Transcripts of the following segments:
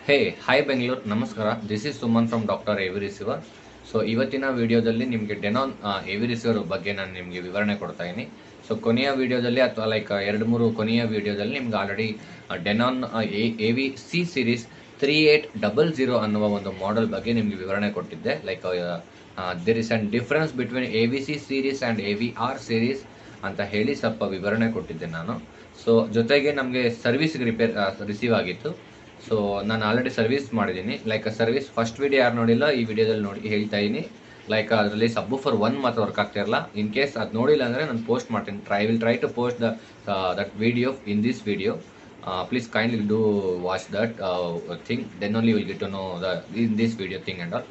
ಹೇ hi Bengaluru, ನಮಸ್ಕಾರ. This is Suman from doctor AV receiver. So ಇವತ್ತಿನ ವಿಡಿಯೋದಲ್ಲಿ ನಿಮಗೆ ಡೆನಾನ್ ಎವಿ ರಿಸೀವರ್ ಬಗ್ಗೆ ನಾನು ನಿಮಗೆ ವಿವರಣೆ ಕೊಡ್ತಾ ಇದ್ದೀನಿ. ಸೊ ಕೊನೆಯ ವಿಡಿಯೋದಲ್ಲಿ ಅಥವಾ ಲೈಕ್ 2-3 ಕೊನೆಯ ವಿಡಿಯೋದಲ್ಲಿ ನಿಮ್ಗೆ already Denon AV C series 3800 ಅನ್ನುವ ಒಂದು ಮಾಡೆಲ್ ಬಗ್ಗೆ ನಿಮಗೆ ವಿವರಣೆ ಕೊಟ್ಟಿದ್ದೆ. Like there is an difference between AV C series and AV R series ಅಂತ ಹೇಳಿ ಸ್ವಲ್ಪ ವಿವರಣೆ ಕೊಟ್ಟಿದ್ದೆ ನಾನು. ಸೊ ಜೊತೆಗೆ ನಮಗೆ ಸರ್ವಿಸ್ ರಿಸೀವ್ ಆಗಿತ್ತು. ಸೊ ನಾನು ಆಲ್ರೆಡಿ ಸರ್ವಿಸ್ ಮಾಡಿದ್ದೀನಿ. ಲೈಕ್ ಸರ್ವಿಸ್ ಫಸ್ಟ್ ವಿಡಿಯೋ ಯಾರು ನೋಡಿಲ್ಲ, ಈ ವಿಡಿಯೋದಲ್ಲಿ ನೋಡಿ ಹೇಳ್ತಾ ಇದ್ದೀನಿ. ಲೈಕ್ ಅದರಲ್ಲಿ ಸಬ್ವೂಫರ್ 1 ಮಾತ್ರ ವರ್ಕ್ ಆಗ್ತಿರಲ್ಲ. ಇನ್ ಕೇಸ್ ಅದು ನೋಡಿಲ್ಲ ಅಂದರೆ ನಾನು ಪೋಸ್ಟ್ ಮಾಡ್ತೀನಿ. Will try to post that video in this video. Please kindly do watch that thing, then only will get to know in this video thing and all.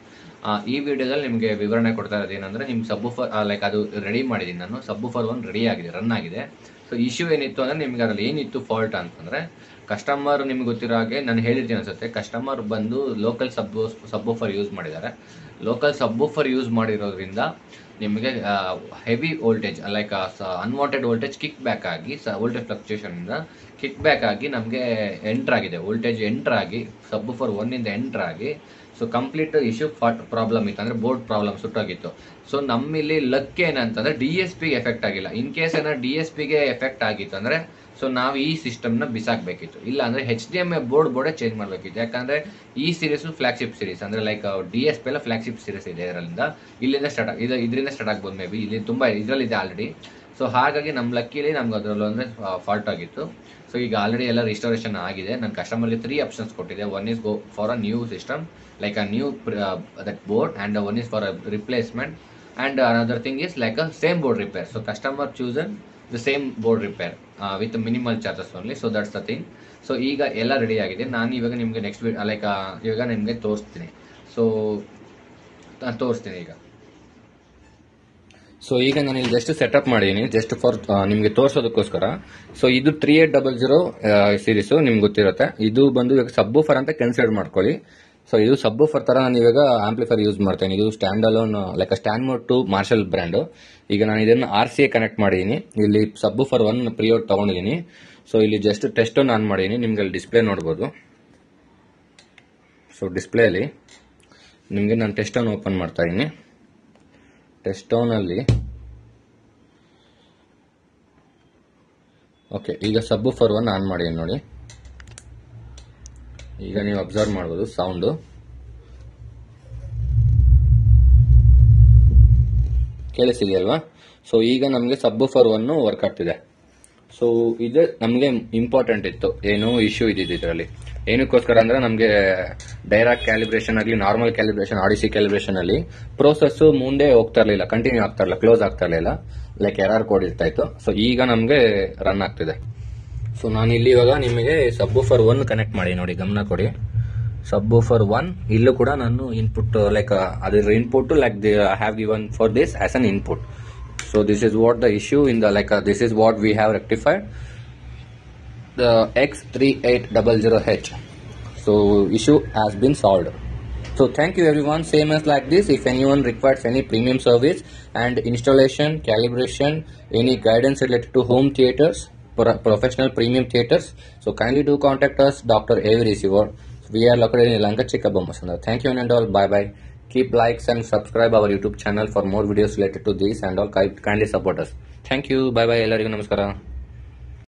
ಈ ವಿಡಿಯೋದಲ್ಲಿ ನಿಮಗೆ ವಿವರಣೆ ಕೊಡ್ತಾ ಇರೋದು ಏನಂದರೆ, ನಿಮ್ಮ ಸಬ್ವೂಫರ್ ಲೈಕ್ ಅದು ರೆಡಿ ಮಾಡಿದ್ದೀನಿ ನಾನು. ಸಬ್ವೂಫರ್ 1 ರೆಡಿ ಆಗಿದೆ, ರನ್ ಆಗಿದೆ. ಸೊ ಇಶ್ಯೂ ಏನಿತ್ತು ಅಂದರೆ, ನಿಮ್ಗೆ ಅದರಲ್ಲಿ ಏನಿತ್ತು ಫಾಲ್ಟ್ ಅಂತಂದರೆ, ಕಸ್ಟಮರ್ ನಿಮ್ಗೆ ಗೊತ್ತಿರೋ ಹಾಗೆ ನಾನು ಹೇಳಿರ್ತೀನಿ ಅನ್ಸುತ್ತೆ, ಕಸ್ಟಮರ್ ಬಂದು ಲೋಕಲ್ ಸಬ್ವೂಫರ್ ಯೂಸ್ ಮಾಡಿದ್ದಾರೆ. ಲೋಕಲ್ ಸಬ್ವೂಫರ್ ಯೂಸ್ ಮಾಡಿರೋದ್ರಿಂದ ನಿಮಗೆ heavy voltage like unwanted voltage kick back ಆಗಿ, ವೋಲ್ಟೇಜ್ ಫ್ಲಕ್ಚುಯೇಷನಿಂದ ಕಿಕ್ ಬ್ಯಾಕ್ ಆಗಿ ನಮಗೆ ಎಂಟರ್ ಆಗಿದೆ. ವೋಲ್ಟೇಜ್ ಎಂಟರ್ ಆಗಿ ಸಬ್ವೂಫರ್ 1 ಎಂಟರ್ ಆಗಿ, ಸೊ ಕಂಪ್ಲೀಟ್ ಇಶ್ಯೂ ಪ್ರಾಬ್ಲಮ್ ಇತ್ತು, ಅಂದರೆ ಬೋರ್ಡ್ ಪ್ರಾಬ್ಲಮ್ ಸುಟ್ಟೋಗಿತ್ತು. ಸೊ ನಮ್ಮಿಲ್ಲಿ ಲಕ್ ಏನಂತಂದರೆ DSP ಎಫೆಕ್ಟ್ ಆಗಿಲ್ಲ. ಇನ್ ಕೇಸ್ ಏನಾದ್ರು DSPಗೆ ಎಫೆಕ್ಟ್ ಆಗಿತ್ತು ಅಂದರೆ, ಸೊ ನಾವು ಈ ಸಿಸ್ಟಮ್ನ ಬಿಸಾಕಬೇಕಿತ್ತು. ಇಲ್ಲ ಅಂದರೆ HDMI ಬೋರ್ಡೇ ಚೇಂಜ್ ಮಾಡಬೇಕಿತ್ತು. ಯಾಕಂದರೆ ಈ ಸೀರೀಸು ಫ್ಲಾಗ್ಶಿಪ್ ಸೀರೀಸ್, ಅಂದರೆ ಲೈಕ್ DSP ಎಲ್ಲ ಫ್ಲಾಗ್ಶಿಪ್ ಸೀರೀಸ್ ಇದೆ. ಇಲ್ಲಿಂದ ಸ್ಟಾರ್ಟ್ ಇದರಿಂದ ಸ್ಟಾರ್ಟ್ ಆಗ್ಬೋದು, ಮೇ ಬಿ ಇಲ್ಲಿ ತುಂಬ ಇದರಲ್ಲಿದೆ ಆಲ್ರೆಡಿ. ಸೊ ಹಾಗಾಗಿ ನಮ್ಮ ಲಕ್ಕಿಲಿ ನಮ್ಗೆ ಅದರಲ್ಲೂ ಅಂದರೆ ಫಾಲ್ಟ್ ಆಗಿತ್ತು. ಸೊ ಈಗ ಆಲ್ರೆಡಿ ಎಲ್ಲ ರಿಸ್ಟೋರೇಷನ್ ಆಗಿದೆ. ನನ್ನ ಕಸ್ಟಮರ್ಗೆ 3 ಆಪ್ಷನ್ಸ್ ಕೊಟ್ಟಿದೆ. One is go for a new system, like a knew that board, and one is for a replacement, and another thing is like a same board repair. So customer chosen the same board repair with minimal charges only. So that's the thing. So ಈಗ ಎಲ್ಲ ready ಆಗಿದೆ. ನಾನು ಇವಾಗ ನಿಮಗೆ next like ಇವಾಗ ನಿಮಗೆ ತೋರಿಸ್ತೀನಿ. So ನಾನು ತೋರಿಸ್ತೀನಿ ಈಗ. ಸೊ ಈಗ ನಾನು ಇಲ್ಲಿ ಜಸ್ಟ್ ಸೆಟಪ್ ಮಾಡಿದ್ದೀನಿ, ಜಸ್ಟ್ ಫಾರ್ ನಿಮಗೆ ತೋರಿಸೋದಕ್ಕೋಸ್ಕರ. ಸೊ ಇದು 3800 ಸೀರೀಸು ನಿಮ್ಗೆ ಗೊತ್ತಿರುತ್ತೆ. ಇದು ಬಂದು ಇವಾಗ ಸಬ್ವೂಫರ್ ಅಂತ ಕನ್ಸಿಡರ್ ಮಾಡ್ಕೊಳ್ಳಿ. ಸೊ ಇದು ಸಬ್ವೂಫರ್ ತರ ನಾನು ಇವಾಗ ಆಂಪ್ಲಿಫೈರ್ ಯೂಸ್ ಮಾಡ್ತೇನೆ. ಇದು stand alone like stand mode 2 Marshall brand. ಈಗ ನಾನು ಇದನ್ನು RCA ಕನೆಕ್ಟ್ ಮಾಡಿದ್ದೀನಿ. ಇಲ್ಲಿ ಸಬ್ವೂಫರ್ 1 ಪ್ರಿಯೋಡ್ ತಗೊಂಡಿದ್ದೀನಿ. ಸೊ ಇಲ್ಲಿ ಜಸ್ಟ್ ಟೆಸ್ಟ್ ಆನ್ ಮಾಡಿದ್ದೀನಿ. ನಿಮ್ಗೆ ಅಲ್ಲಿ ಡಿಸ್ಪ್ಲೇ ನೋಡ್ಬೋದು. ಸೊ ಡಿಸ್ಪ್ಲೇಲಿ ನಿಮಗೆ ನಾನು ಟೆಸ್ಟ್ ಆನ್ ಓಪನ್ ಮಾಡ್ತಾ ಇದ್ದೀನಿ. ಟೆಸ್ಟ್ ಆನ್ ಅಲ್ಲಿ ಓಕೆ, ಈಗ ಸಬ್ವೂಫರ್ 1 ಆನ್ ಮಾಡಿ ನೋಡಿ. ಈಗ ನೀವು ಅಬ್ಸರ್ವ್ ಮಾಡ್ಬೋದು ಸೌಂಡು. ಕೇಳಿಸಿದೆಯಲ್ವಾ? ಸೊ ಈಗ ನಮಗೆ ಸಬ್ವೂಫರ್ 1 ವರ್ಕ್ ಆಗ್ತಿದೆ. ಸೊ ಇದು ನಮಗೆ ಇಂಪಾರ್ಟೆಂಟ್ ಇತ್ತು. ಏನು ಇಶ್ಯೂ ಇದ್ದಿದ್ದು ಇದರಲ್ಲಿ ಏನಕ್ಕೋಸ್ಕರ ಅಂದ್ರೆ, ನಮಗೆ ಡೈರೆಕ್ಟ್ ಕ್ಯಾಲಿಬ್ರೇಷನ್ ಆಗಲಿ, ನಾರ್ಮಲ್ ಕ್ಯಾಲಿಬ್ರೇಷನ್, ಆಡಿಸಿ ಕ್ಯಾಲಿಬ್ರೇಷನ್ ಅಲ್ಲಿ ಪ್ರೋಸೆಸ್ ಮುಂದೆ ಹೋಗ್ತಾ ಇರಲಿಲ್ಲ, ಕಂಟಿನ್ಯೂ ಆಗ್ತಾ ಇರಲಿಲ್ಲ, ಕ್ಲೋಸ್ ಆಗ್ತಾ ಇರಲಿಲ್ಲ, ಲೈಕ್ ಎರರ್ ಕೋಡ್ ಇರ್ತಾ ಇತ್ತು. ಸೊ ಈಗ ನಮಗೆ ರನ್ ಆಗ್ತಿದೆ. ಸೊ ನಾನು ಇಲ್ಲಿ ಇವಾಗ ನಿಮಗೆ ಸಬ್ವೂಫರ್ 1 ಕನೆಕ್ಟ್ ಮಾಡಿ ನೋಡಿ, ಗಮನ ಕೊಡಿ. ಸಬ್ವೂಫರ್ 1 ಇಲ್ಲೂ ಕೂಡ ನಾನು ಇನ್ಪುಟ್ ಲೈಕ್ ಅದರ input like I have given for this as an input. So this is what the issue in the like this is what we have rectified, the X3800H. So issue has been solved. So thank you everyone. Same as like this, if anyone requires any premium service and installation, calibration, any guidance related to home theaters, professional premium theaters, so kindly do contact us, Dr. Evi Receiver. We are located in Lanka Chikkabamma. Thank you and all. Bye bye. Keep likes and subscribe our YouTube channel for more videos related to this and all. Kindly support us. Thank you. Bye bye. Ellarigu namaskara.